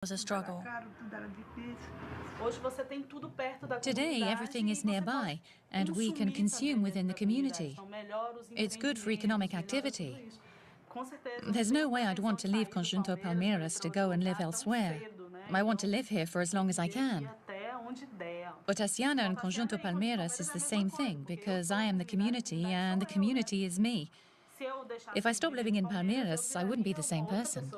was a struggle. Today, everything is nearby, and we can consume within the community. It's good for economic activity. There's no way I'd want to leave Conjunto Palmeiras to go and live elsewhere. I want to live here for as long as I can. But Asiana and Conjunto Palmeiras is the same thing, because I am the community and the community is me. If I stopped living in Palmeiras, I wouldn't be the same person.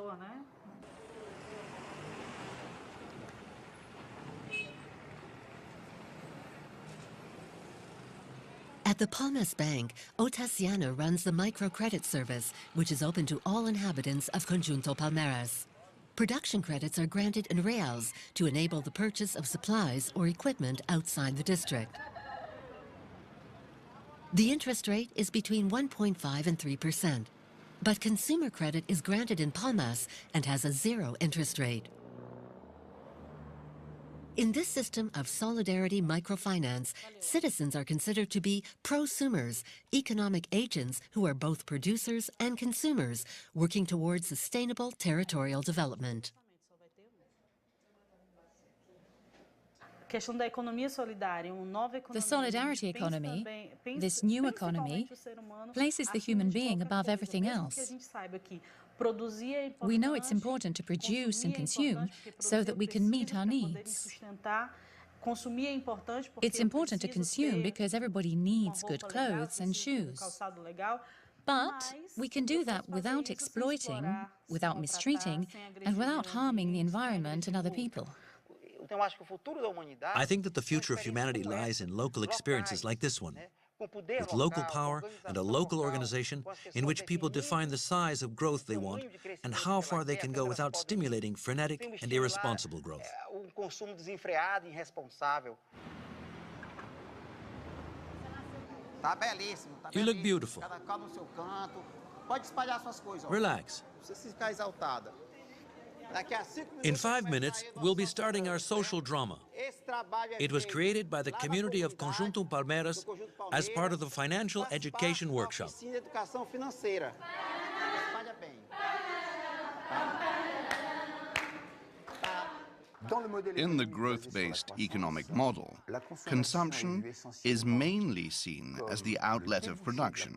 At the Palmas Bank, Otasiana runs the microcredit service, which is open to all inhabitants of Conjunto Palmeiras. Production credits are granted in reals to enable the purchase of supplies or equipment outside the district. The interest rate is between 1.5 and 3%, but consumer credit is granted in Palmas and has a zero interest rate. In this system of solidarity microfinance, citizens are considered to be prosumers, economic agents who are both producers and consumers, working towards sustainable territorial development. The solidarity economy, this new economy, places the human being above everything else. We know it's important to produce and consume so that we can meet our needs. It's important to consume because everybody needs good clothes and shoes. But we can do that without exploiting, without mistreating, and without harming the environment and other people. I think that the future of humanity lies in local experiences like this one, with local power and a local organization in which people define the size of growth they want and how far they can go without stimulating frenetic and irresponsible growth. You look beautiful. Relax. In 5 minutes, we'll be starting our social drama. It was created by the community of Conjunto Palmeiras as part of the financial education workshop. In the growth-based economic model, consumption is mainly seen as the outlet of production,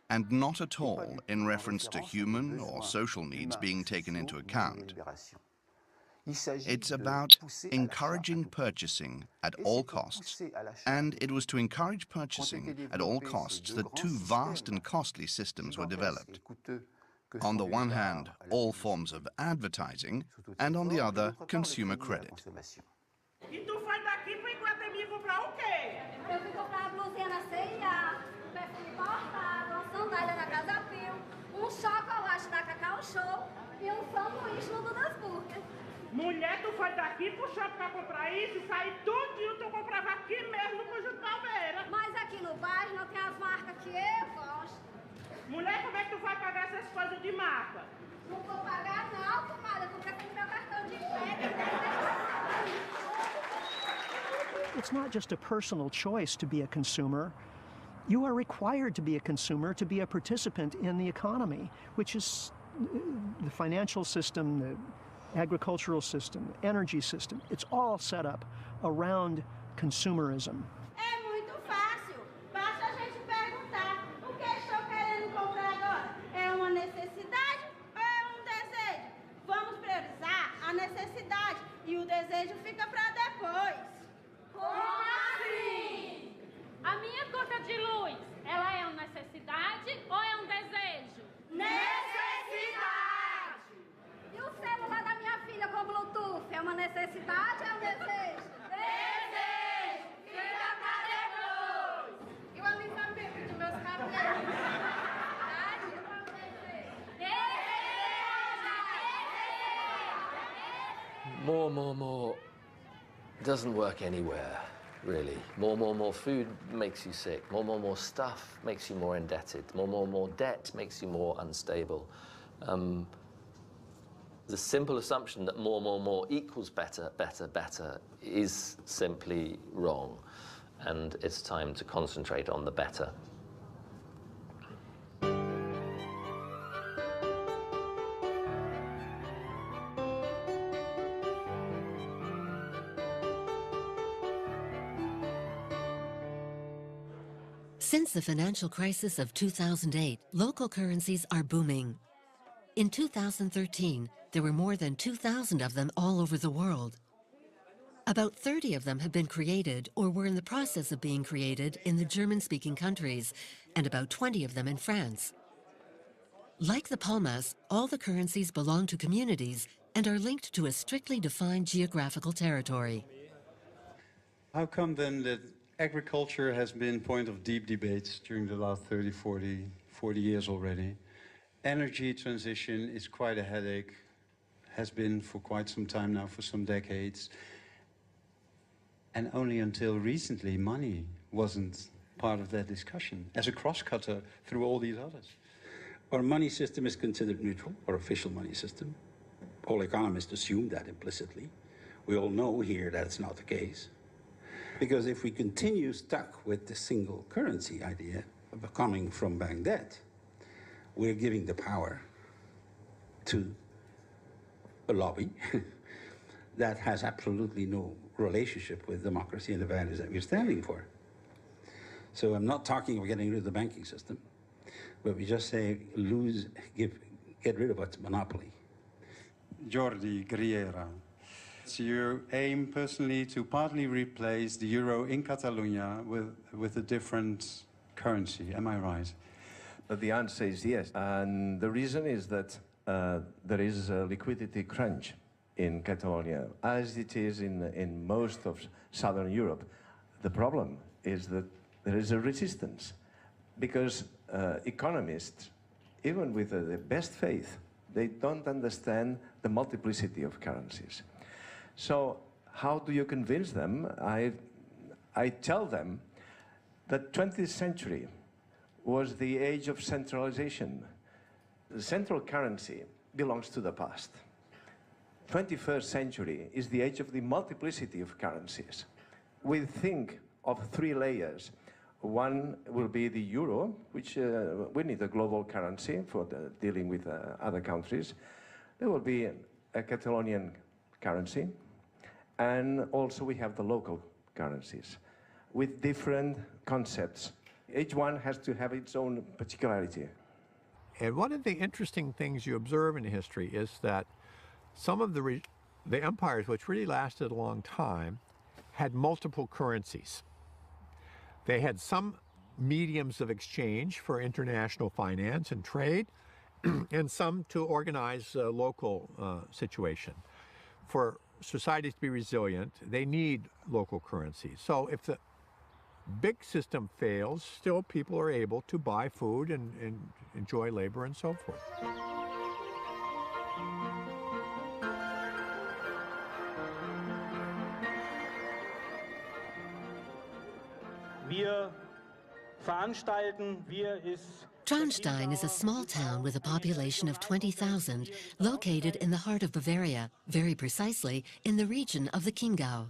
and not at all in reference to human or social needs being taken into account. It's about encouraging purchasing at all costs, and it was to encourage purchasing at all costs that two vast and costly systems were developed. On the one hand, all forms of advertising, and on the other, consumer credit. Mulher, tu foi daqui pro shopping pra comprar isso e sair tudinho, tu comprava aqui mesmo no Conjunto Palmeiras. Mas aqui no bairro não tem as marcas que eu gosto. Mulher, como é que tu vai pagar essas coisas de marca? Não vou pagar não, comadre, eu comprei com meu cartão de crédito. It's not just a personal choice to be a consumer. You are required to be a consumer to be a participant in the economy, which is the financial system, the agricultural system, energy system. It's all set up around consumerism. É muito fácil. Basta a gente perguntar o que estou querendo comprar agora. É uma necessidade ou é um desejo? Vamos priorizar a necessidade e o desejo fica para depois. Como assim? A minha conta de luz, ela é uma necessidade ou é um desejo? Necessidade! E o celular da minha filha com Bluetooth é uma necessidade ou é um desejo? Desejo! Fica pra depois! E o amigo também pediu meus cabelos. Necessidade ou é um desejo? Desejo! More doesn't work anywhere, really. More food makes you sick. More stuff makes you more indebted. More debt makes you more unstable. The simple assumption that more equals better is simply wrong. And it's time to concentrate on the better. Since the financial crisis of 2008, local currencies are booming. In 2013, there were more than 2,000 of them all over the world. About 30 of them have been created or were in the process of being created in the German-speaking countries, and about 20 of them in France. Like the palmas, all the currencies belong to communities and are linked to a strictly defined geographical territory. How come then that agriculture has been point of deep debates during the last 30, 40 years already? Energy transition is quite a headache, has been for quite some time now, for some decades. And only until recently, money wasn't part of that discussion as a cross-cutter through all these others. Our money system is considered neutral, our official money system. All economists assume that implicitly. We all know here that's not the case. Because if we continue stuck with the single currency idea coming from bank debt, we're giving the power to a lobby that has absolutely no relationship with democracy and the values that we're standing for. So I'm not talking of getting rid of the banking system, but we just say get rid of its monopoly. Jordi Griera. So you aim personally to partly replace the euro in Catalonia with a different currency, am I right? The answer is yes, and the reason is that there is a liquidity crunch in Catalonia, as it is in most of Southern Europe. The problem is that there is a resistance, because economists, even with the best faith, they don't understand the multiplicity of currencies. So how do you convince them? I tell them that 20th century was the age of centralization. The central currency belongs to the past. 21st century is the age of the multiplicity of currencies. We think of 3 layers. One will be the euro, which we need a global currency for dealing with other countries. There will be a Catalonian currency, and also we have the local currencies with different concepts. Each one has to have its own particularity. And one of the interesting things you observe in history is that some of the empires, which really lasted a long time, had multiple currencies. They had some mediums of exchange for international finance and trade, and some to organize a local situation. For societies to be resilient, they need local currencies. So if the big system fails, still people are able to buy food and enjoy labor and so forth. Traunstein is a small town with a population of 20,000 located in the heart of Bavaria, very precisely in the region of the Chiemgau.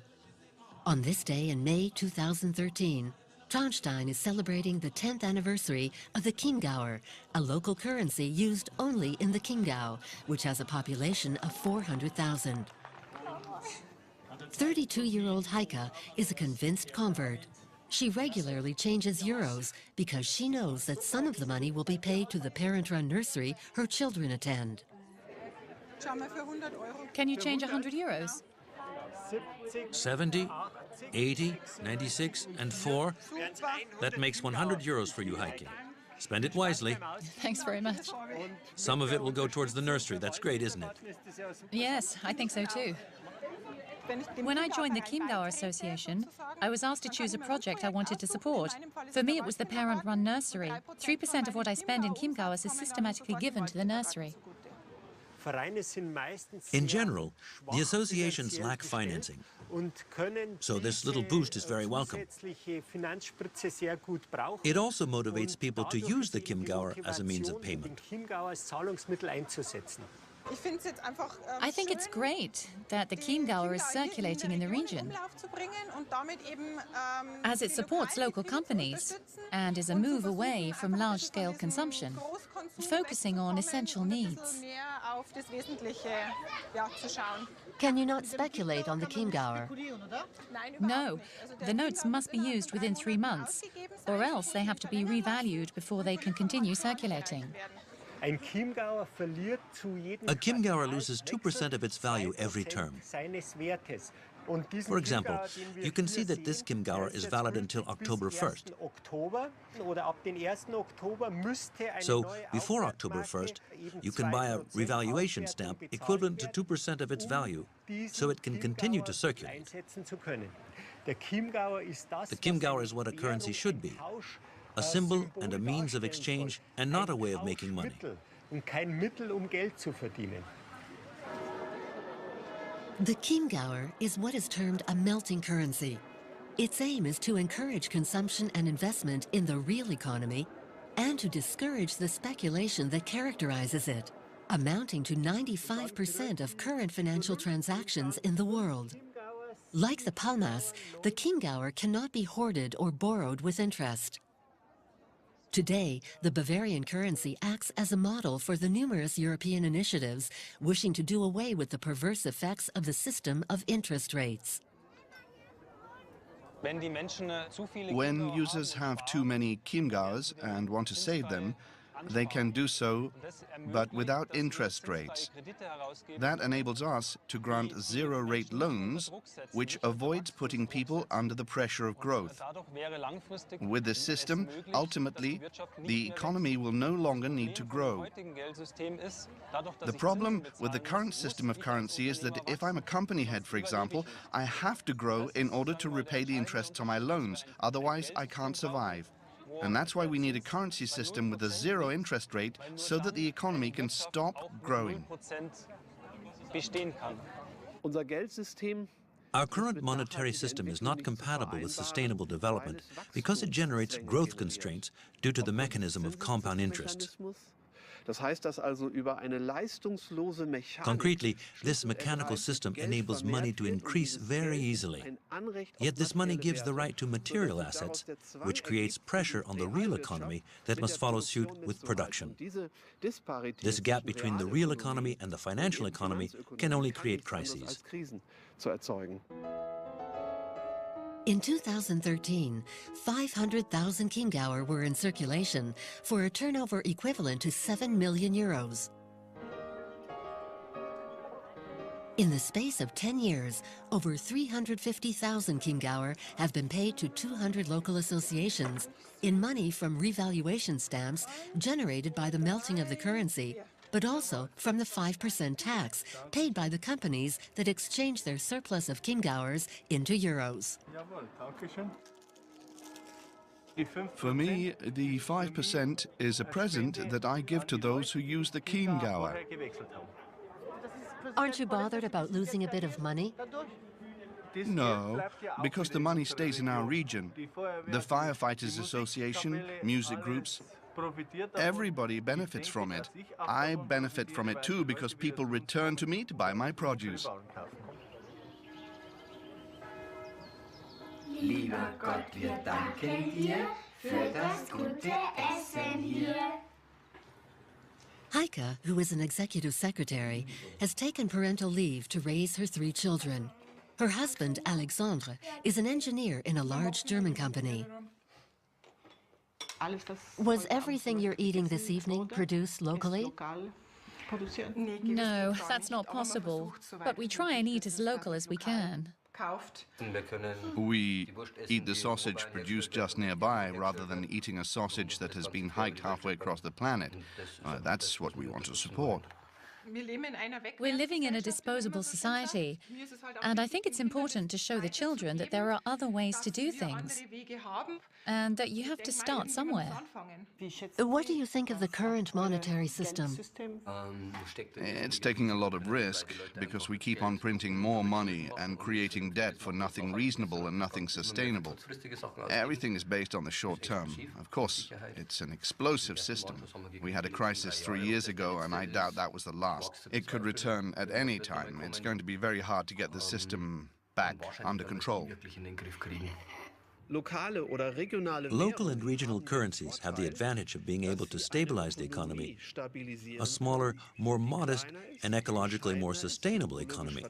On this day in May 2013, Traunstein is celebrating the 10th anniversary of the Chiemgauer, a local currency used only in the Chiemgau, which has a population of 400,000. 32-year-old Heike is a convinced convert. She regularly changes euros because she knows that some of the money will be paid to the parent-run nursery her children attend. Can you change 100 euros? 70, 80, 96, and 4. That makes 100 euros for you, Heike. Spend it wisely. Thanks very much. Some of it will go towards the nursery. That's great, isn't it? Yes, I think so too. When I joined the Chiemgauer Association, I was asked to choose a project I wanted to support. For me, it was the parent-run nursery. 3% of what I spend in Chiemgauers is systematically given to the nursery. In general, the associations lack financing, so this little boost is very welcome. It also motivates people to use the Chiemgauer as a means of payment. I think it's great that the Chiemgauer is circulating in the region, as it supports local companies and is a move away from large-scale consumption, focusing on essential needs. Can you not speculate on the Chiemgauer? No, the notes must be used within 3 months, or else they have to be revalued before they can continue circulating. A Chiemgauer loses 2% of its value every term. For example, you can see that this Chiemgauer is valid until October 1st. So, before October 1st, you can buy a revaluation stamp equivalent to 2% of its value, so it can continue to circulate. The Chiemgauer is what a currency should be, a symbol and a means of exchange, and not a way of making money. The Chiemgauer is what is termed a melting currency. Its aim is to encourage consumption and investment in the real economy and to discourage the speculation that characterizes it, amounting to 95% of current financial transactions in the world. Like the palmas, the Chiemgauer cannot be hoarded or borrowed with interest. Today, the Bavarian currency acts as a model for the numerous European initiatives wishing to do away with the perverse effects of the system of interest rates. When users have too many Chiemgauers and want to save them, they can do so, but without interest rates. That enables us to grant zero-rate loans, which avoids putting people under the pressure of growth. With this system, ultimately, the economy will no longer need to grow. The problem with the current system of currency is that if I'm a company head, for example, I have to grow in order to repay the interests on my loans, otherwise I can't survive. And that's why we need a currency system with a zero interest rate so that the economy can stop growing. Our current monetary system is not compatible with sustainable development because it generates growth constraints due to the mechanism of compound interest. Concretely, this mechanical system enables money to increase very easily. Yet this money gives the right to material assets, which creates pressure on the real economy that must follow suit with production. This gap between the real economy and the financial economy can only create crises. In 2013, 500,000 Chiemgauer were in circulation for a turnover equivalent to 7 million euros. In the space of 10 years, over 350,000 Chiemgauer have been paid to 200 local associations in money from revaluation stamps generated by the melting of the currency, but also from the 5% tax paid by the companies that exchange their surplus of Chiemgauers into euros. For me, the 5% is a present that I give to those who use the Chiemgauer. Aren't you bothered about losing a bit of money? No, because the money stays in our region. The Firefighters Association, music groups, everybody benefits from it. I benefit from it too because people return to me to buy my produce. Lieber Gott, wir danken dir für das gute Essen hier. Heike, who is an executive secretary, has taken parental leave to raise her 3 children. Her husband, Alexandre, is an engineer in a large German company. Was everything you're eating this evening produced locally? No, that's not possible, but we try and eat as local as we can. We eat the sausage produced just nearby rather than eating a sausage that has been hiked halfway across the planet. That's what we want to support. We're living in a disposable society, and I think it's important to show the children that there are other ways to do things, and that you have to start somewhere. What do you think of the current monetary system? It's taking a lot of risk, because we keep on printing more money and creating debt for nothing reasonable and nothing sustainable. Everything is based on the short term. Of course, it's an explosive system. We had a crisis 3 years ago, and I doubt that was the last. It could return at any time. It's going to be very hard to get the system back under control. Local and regional currencies have the advantage of being able to stabilize the economy. A smaller, more modest, and ecologically more sustainable economy